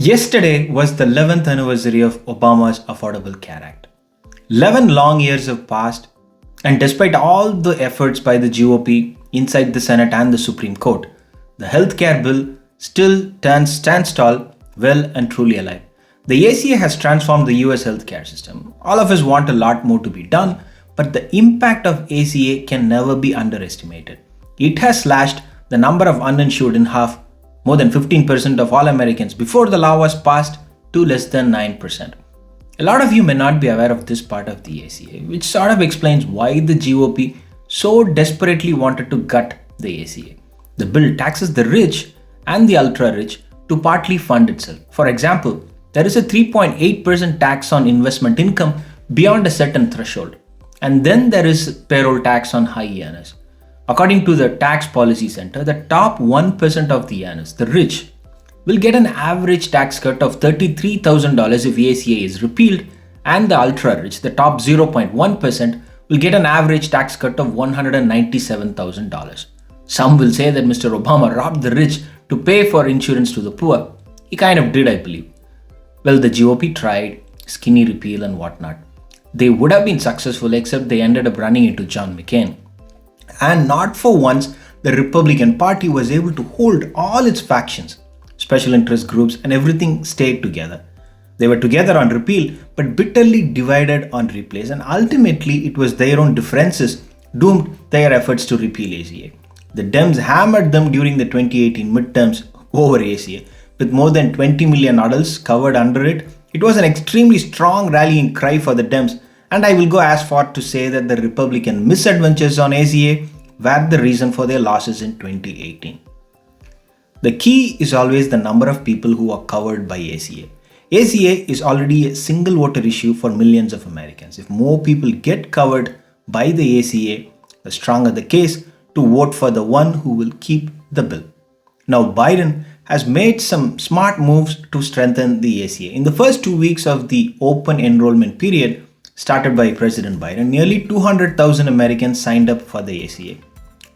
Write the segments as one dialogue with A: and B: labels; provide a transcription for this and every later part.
A: Yesterday was the 11th anniversary of Obama's Affordable Care Act. 11 long years have passed, and despite all the efforts by the GOP inside the Senate and the Supreme Court, the healthcare bill still stands tall, well and truly alive. The ACA has transformed the US healthcare system. All of us want a lot more to be done, but the impact of ACA can never be underestimated. It has slashed the number of uninsured in half, more than 15% of all Americans before the law was passed, to less than 9%. A lot of you may not be aware of this part of the ACA, which sort of explains why the GOP so desperately wanted to gut the ACA. The bill taxes the rich and the ultra rich to partly fund itself. For example, there is a 3.8% tax on investment income beyond a certain threshold, and then there is payroll tax on high earners. According to the Tax Policy Center, the top 1% of the earners, the rich, will get an average tax cut of $33,000 if ACA is repealed, and the ultra rich, the top 0.1%, will get an average tax cut of $197,000. Some will say that Mr. Obama robbed the rich to pay for insurance to the poor. He kind of did, I believe. Well, the GOP tried, skinny repeal and whatnot. They would have been successful, except they ended up running into John McCain. And not for once, the Republican Party was able to hold all its factions, special interest groups, and everything stayed together. They were together on repeal, but bitterly divided on replace, and ultimately it was their own differences doomed their efforts to repeal ACA. The Dems hammered them during the 2018 midterms over ACA. With more than 20 million adults covered under it, it was an extremely strong rallying cry for the Dems, and I will go as far to say that the Republican misadventures on ACA were the reason for their losses in 2018. The key is always the number of people who are covered by ACA. ACA is already a single voter issue for millions of Americans. If more people get covered by the ACA, the stronger the case to vote for the one who will keep the bill. Now, Biden has made some smart moves to strengthen the ACA. In the first 2 weeks of the open enrollment period started by President Biden, nearly 200,000 Americans signed up for the ACA.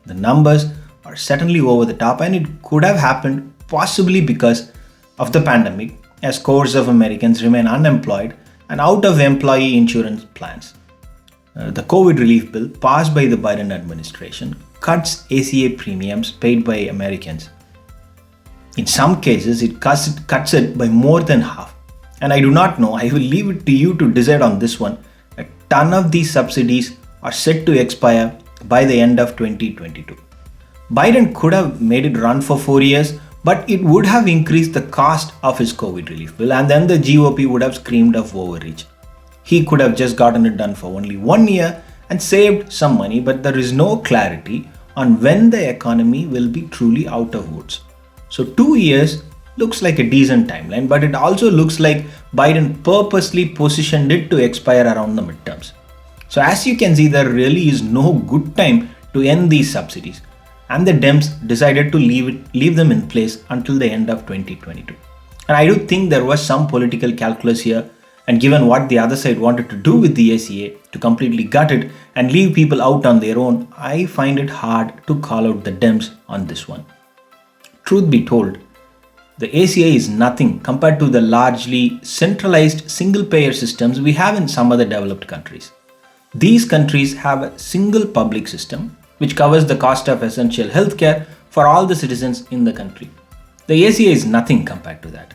A: The numbers are certainly over the top, and it could have happened possibly because of the pandemic, as scores of Americans remain unemployed and out of employee insurance plans. The COVID relief bill passed by the Biden administration cuts ACA premiums paid by Americans. In some cases, it cuts it by more than half. And I do not know, I will leave it to you to decide on this one. A ton of these subsidies are set to expire by the end of 2022. Biden could have made it run for 4 years, but it would have increased the cost of his COVID relief bill, and then the GOP would have screamed of overreach. He could have just gotten it done for only 1 year and saved some money, but there is no clarity on when the economy will be truly out of woods. So 2 years looks like a decent timeline, but it also looks like Biden purposely positioned it to expire around the midterms. So as you can see, there really is no good time to end these subsidies, and the Dems decided to leave them in place until the end of 2022. And I do think there was some political calculus here, and given what the other side wanted to do with the ACA, to completely gut it and leave people out on their own, I find it hard to call out the Dems on this one. Truth be told, the ACA is nothing compared to the largely centralized single-payer systems we have in some other developed countries. These countries have a single public system which covers the cost of essential healthcare for all the citizens in the country. The ACA is nothing compared to that,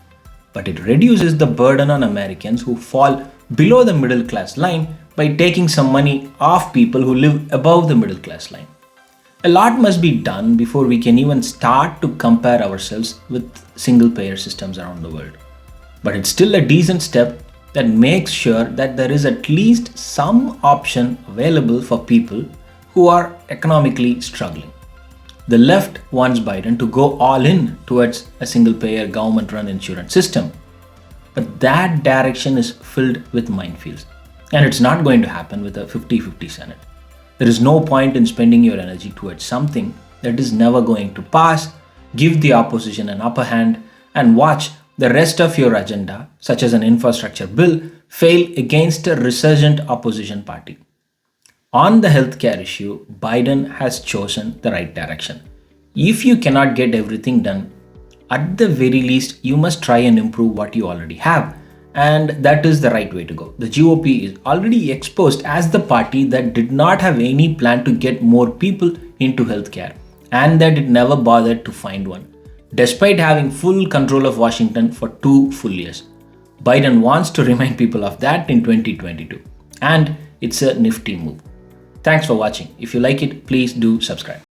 A: but it reduces the burden on Americans who fall below the middle class line by taking some money off people who live above the middle class line. A lot must be done before we can even start to compare ourselves with single-payer systems around the world. But it's still a decent step that makes sure that there is at least some option available for people who are economically struggling. The left wants Biden to go all in towards a single-payer government-run insurance system, but that direction is filled with minefields, and it's not going to happen with a 50-50 Senate. There is no point in spending your energy towards something that is never going to pass, give the opposition an upper hand, and watch the rest of your agenda, such as an infrastructure bill, fail against a resurgent opposition party. On the healthcare issue, Biden has chosen the right direction. If you cannot get everything done, at the very least, you must try and improve what you already have. And that is the right way to go. The GOP is already exposed as the party that did not have any plan to get more people into healthcare, and that it never bothered to find one, despite having full control of Washington for 2 full years. Biden wants to remind people of that in 2022, and it's a nifty move. Thanks for watching. If you like it, please do subscribe.